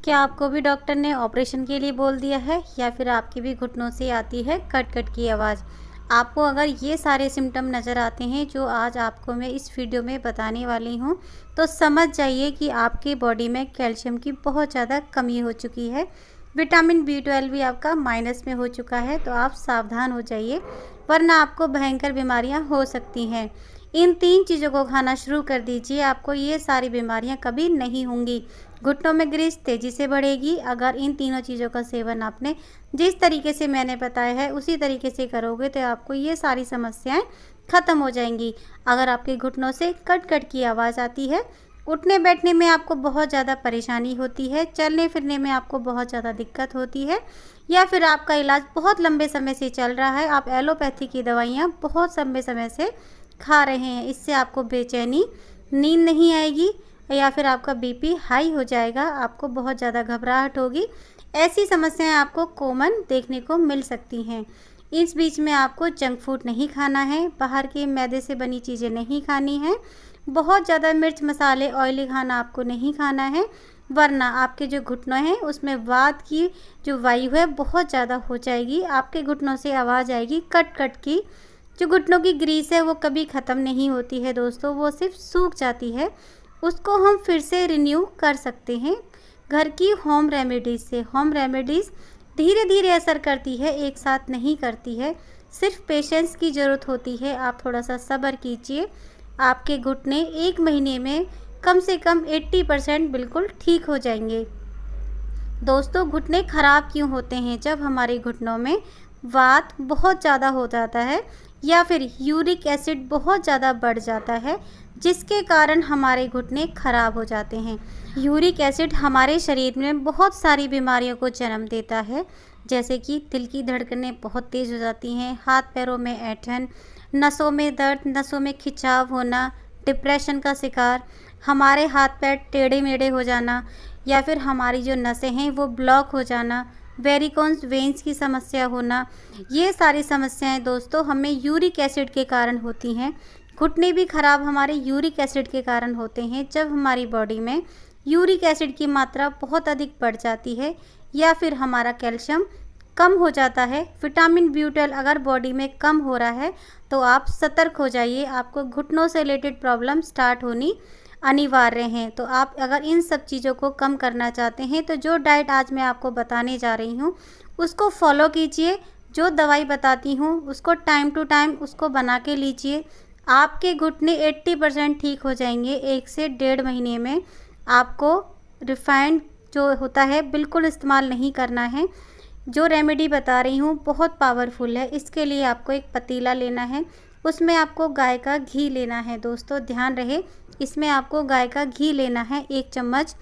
क्या आपको भी डॉक्टर ने ऑपरेशन के लिए बोल दिया है या फिर आपके भी घुटनों से आती है कट कट की आवाज़? आपको अगर ये सारे सिम्टम नज़र आते हैं जो आज आपको मैं इस वीडियो में बताने वाली हूँ, तो समझ जाइए कि आपकी बॉडी में कैल्शियम की बहुत ज़्यादा कमी हो चुकी है। विटामिन B12 भी आपका माइनस में हो चुका है, तो आप सावधान हो जाइए, वरना आपको भयंकर बीमारियाँ हो सकती हैं। इन 3 चीज़ों को खाना शुरू कर दीजिए, आपको ये सारी बीमारियां कभी नहीं होंगी। घुटनों में ग्रीस तेज़ी से बढ़ेगी अगर इन तीनों चीज़ों का सेवन आपने जिस तरीके से मैंने बताया है उसी तरीके से करोगे, तो आपको ये सारी समस्याएं ख़त्म हो जाएंगी। अगर आपके घुटनों से कट कट की आवाज़ आती है, उठने बैठने में आपको बहुत ज़्यादा परेशानी होती है, चलने फिरने में आपको बहुत ज़्यादा दिक्कत होती है, या फिर आपका इलाज बहुत लंबे समय से चल रहा है, आप एलोपैथी की दवाइयाँ बहुत लंबे समय से खा रहे हैं, इससे आपको बेचैनी, नींद नहीं आएगी, या फिर आपका बीपी हाई हो जाएगा, आपको बहुत ज़्यादा घबराहट होगी, ऐसी समस्याएं आपको कॉमन देखने को मिल सकती हैं। इस बीच में आपको जंक फूड नहीं खाना है, बाहर के मैदे से बनी चीज़ें नहीं खानी है, बहुत ज़्यादा मिर्च मसाले ऑयली खाना आपको नहीं खाना है, वरना आपके जो घुटनों हैं उसमें वात की जो वायु है बहुत ज़्यादा हो जाएगी, आपके घुटनों से आवाज़ आएगी कट कट की। जो घुटनों की ग्रीस है वो कभी ख़त्म नहीं होती है दोस्तों, वो सिर्फ सूख जाती है, उसको हम फिर से रिन्यू कर सकते हैं घर की होम रेमेडीज़ से। होम रेमेडीज़ धीरे धीरे असर करती है, एक साथ नहीं करती है, सिर्फ पेशेंस की ज़रूरत होती है। आप थोड़ा सा सब्र कीजिए, आपके घुटने 1 महीने में कम से कम 80% बिल्कुल ठीक हो जाएंगे। दोस्तों, घुटने ख़राब क्यों होते हैं? जब हमारे घुटनों में वात बहुत ज़्यादा हो जाता है या फिर यूरिक एसिड बहुत ज़्यादा बढ़ जाता है, जिसके कारण हमारे घुटने ख़राब हो जाते हैं। यूरिक एसिड हमारे शरीर में बहुत सारी बीमारियों को जन्म देता है, जैसे कि दिल की धड़कनें बहुत तेज़ हो जाती हैं, हाथ पैरों में ऐंठन, नसों में दर्द, नसों में खिंचाव होना, डिप्रेशन का शिकार, हमारे हाथ पैर टेढ़े मेढ़े हो जाना, या फिर हमारी जो नसें हैं वो ब्लॉक हो जाना, वेरिकोन्स वेन्स की समस्या होना, ये सारी समस्याएं दोस्तों हमें यूरिक एसिड के कारण होती हैं। घुटने भी खराब हमारे यूरिक एसिड के कारण होते हैं, जब हमारी बॉडी में यूरिक एसिड की मात्रा बहुत अधिक बढ़ जाती है या फिर हमारा कैल्शियम कम हो जाता है। विटामिन B12 अगर बॉडी में कम हो रहा है तो आप सतर्क हो जाइए, आपको घुटनों से रिलेटेड प्रॉब्लम स्टार्ट होनी अनिवार्य हैं। तो आप अगर इन सब चीज़ों को कम करना चाहते हैं तो जो डाइट आज मैं आपको बताने जा रही हूँ उसको फॉलो कीजिए, जो दवाई बताती हूँ उसको टाइम टू टाइम उसको बना के लीजिए, आपके घुटने 80% ठीक हो जाएंगे 1 से 1.5 महीने में। आपको रिफाइंड जो होता है बिल्कुल इस्तेमाल नहीं करना है। जो रेमेडी बता रही हूँ बहुत पावरफुल है। इसके लिए आपको एक पतीला लेना है, उसमें आपको गाय का घी लेना है। दोस्तों ध्यान रहे, इसमें आपको गाय का घी लेना है 1 चम्मच।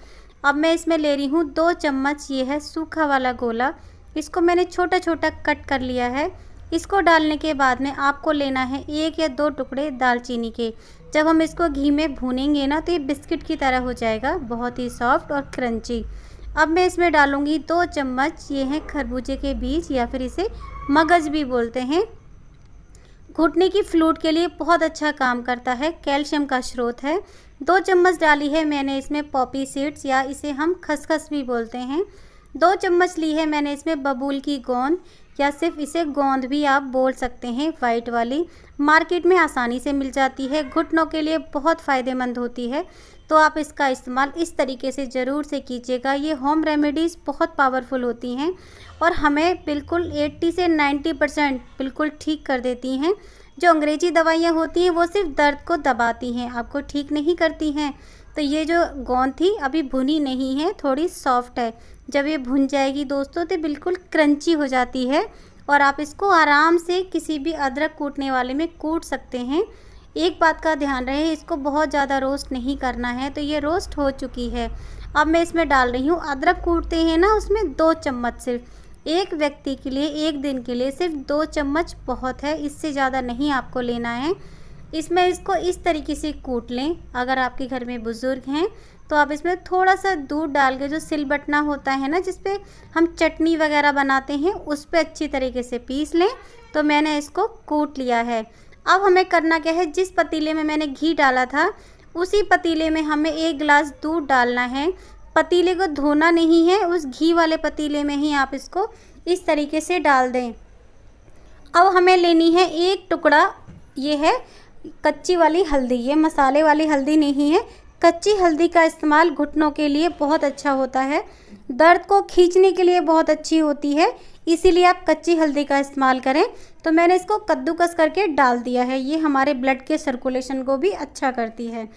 अब मैं इसमें ले रही हूँ 2 चम्मच, ये है सूखा वाला गोला, इसको मैंने छोटा छोटा कट कर लिया है। इसको डालने के बाद में आपको लेना है 1 या 2 टुकड़े दालचीनी के। जब हम इसको घी में भूनेंगे ना तो ये बिस्किट की तरह हो जाएगा, बहुत ही सॉफ्ट और क्रंची। अब मैं इसमें डालूँगी 2 चम्मच, ये हैं खरबूजे के बीज या फिर इसे मगज भी बोलते हैं। घुटने की फ्लूट के लिए बहुत अच्छा काम करता है, कैल्शियम का स्रोत है। 2 चम्मच डाली है मैंने इसमें पॉपी सीड्स या इसे हम खसखस भी बोलते हैं। 2 चम्मच ली है मैंने इसमें बबूल की गोंद या सिर्फ इसे गोंद भी आप बोल सकते हैं, वाइट वाली, मार्केट में आसानी से मिल जाती है, घुटनों के लिए बहुत फ़ायदेमंद होती है। तो आप इसका इस्तेमाल इस तरीके से ज़रूर से कीजिएगा। ये होम रेमेडीज़ बहुत पावरफुल होती हैं और हमें बिल्कुल 80 से 90% बिल्कुल ठीक कर देती हैं। जो अंग्रेजी दवाइयाँ होती हैं वो सिर्फ दर्द को दबाती हैं, आपको ठीक नहीं करती हैं। तो ये जो गोंद थी अभी भुनी नहीं है, थोड़ी सॉफ्ट है, जब ये भुन जाएगी दोस्तों तो बिल्कुल क्रंची हो जाती है और आप इसको आराम से किसी भी अदरक कूटने वाले में कूट सकते हैं। एक बात का ध्यान रहे, इसको बहुत ज़्यादा रोस्ट नहीं करना है। तो ये रोस्ट हो चुकी है। अब मैं इसमें डाल रही हूँ, अदरक कूटते हैं ना उसमें 2 चम्मच, सिर्फ एक व्यक्ति के लिए 1 दिन के लिए सिर्फ 2 चम्मच बहुत है, इससे ज़्यादा नहीं आपको लेना है। इसमें इसको इस तरीके से कूट लें। अगर आपके घर में बुज़ुर्ग हैं तो आप इसमें थोड़ा सा दूध डाल के, जो सिलबट्टा होता है ना जिस पे हम चटनी वगैरह बनाते हैं, उस पे अच्छी तरीके से पीस लें। तो मैंने इसको कूट लिया है। अब हमें करना क्या है, जिस पतीले में मैंने घी डाला था उसी पतीले में हमें 1 गिलास दूध डालना है। पतीले को धोना नहीं है, उस घी वाले पतीले में ही आप इसको इस तरीके से डाल दें। अब हमें लेनी है एक टुकड़ा, ये है कच्ची वाली हल्दी, ये मसाले वाली हल्दी नहीं है। कच्ची हल्दी का इस्तेमाल घुटनों के लिए बहुत अच्छा होता है, दर्द को खींचने के लिए बहुत अच्छी होती है, इसीलिए आप कच्ची हल्दी का इस्तेमाल करें। तो मैंने इसको कद्दूकस करके डाल दिया है, ये हमारे ब्लड के सर्कुलेशन को भी अच्छा करती है।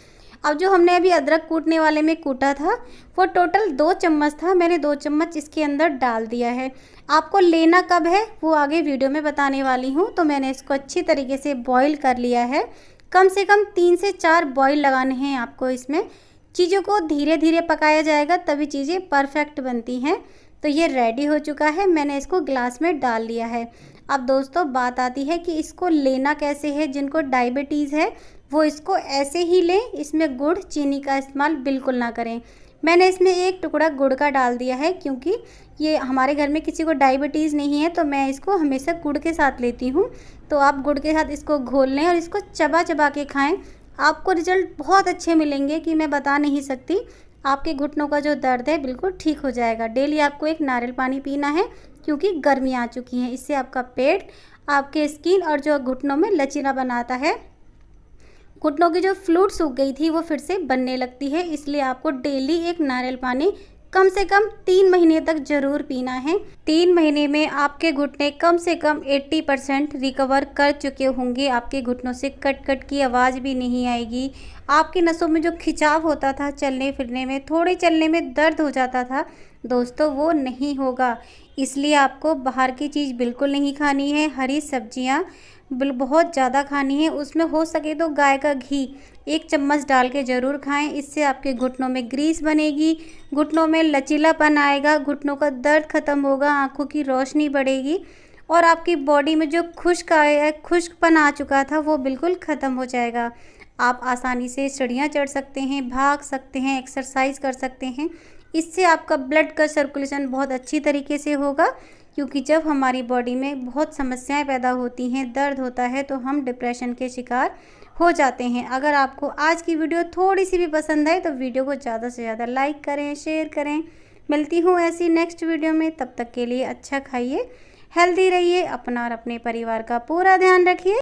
अब जो हमने अभी अदरक कूटने वाले में कूटा था वो टोटल 2 चम्मच था, मैंने 2 चम्मच इसके अंदर डाल दिया है। आपको लेना कब है वो आगे वीडियो में बताने वाली हूँ। तो मैंने इसको अच्छी तरीके से बॉईल कर लिया है, कम से कम 3 से 4 बॉईल लगाने हैं आपको। इसमें चीज़ों को धीरे धीरे पकाया जाएगा तभी चीज़ें परफेक्ट बनती हैं। तो ये रेडी हो चुका है, मैंने इसको ग्लास में डाल लिया है। अब दोस्तों बात आती है कि इसको लेना कैसे है। जिनको डायबिटीज़ है वो इसको ऐसे ही लें, इसमें गुड़ चीनी का इस्तेमाल बिल्कुल ना करें। मैंने इसमें एक टुकड़ा गुड़ का डाल दिया है, क्योंकि ये हमारे घर में किसी को डायबिटीज़ नहीं है तो मैं इसको हमेशा गुड़ के साथ लेती हूँ। तो आप गुड़ के साथ इसको घोल लें और इसको चबा चबा के खाएं, आपको रिजल्ट बहुत अच्छे मिलेंगे कि मैं बता नहीं सकती। आपके घुटनों का जो दर्द है बिल्कुल ठीक हो जाएगा। डेली आपको एक नारियल पानी पीना है, क्योंकि गर्मियाँ आ चुकी हैं, इससे आपका पेट, आपके स्किन और जो घुटनों में लचीला बनाता है। घुटनों की जो फ्लूइड सूख गई थी वो फिर से बनने लगती है, इसलिए आपको डेली एक नारियल पानी कम से कम 3 महीने तक ज़रूर पीना है। 3 महीने में आपके घुटने कम से कम 80% रिकवर कर चुके होंगे। आपके घुटनों से कट कट की आवाज़ भी नहीं आएगी। आपकी नसों में जो खिंचाव होता था, चलने फिरने में, थोड़े चलने में दर्द हो जाता था दोस्तों, वो नहीं होगा। इसलिए आपको बाहर की चीज़ बिल्कुल नहीं खानी है। हरी सब्जियाँ बहुत ज़्यादा खानी है, उसमें हो सके तो गाय का घी 1 चम्मच डाल के ज़रूर खाएं। इससे आपके घुटनों में ग्रीस बनेगी, घुटनों में लचीलापन आएगा, घुटनों का दर्द खत्म होगा, आँखों की रोशनी बढ़ेगी और आपकी बॉडी में जो खुश्कपन आ चुका था वो बिल्कुल ख़त्म हो जाएगा। आप आसानी से सीढ़ियाँ चढ़ सकते हैं, भाग सकते हैं, एक्सरसाइज कर सकते हैं। इससे आपका ब्लड का सर्कुलेशन बहुत अच्छी तरीके से होगा, क्योंकि जब हमारी बॉडी में बहुत समस्याएं पैदा होती हैं, दर्द होता है, तो हम डिप्रेशन के शिकार हो जाते हैं। अगर आपको आज की वीडियो थोड़ी सी भी पसंद आए तो वीडियो को ज़्यादा से ज़्यादा लाइक करें, शेयर करें। मिलती हूँ ऐसी नेक्स्ट वीडियो में, तब तक के लिए अच्छा खाइए, हेल्दी रहिए, अपना और अपने परिवार का पूरा ध्यान रखिए।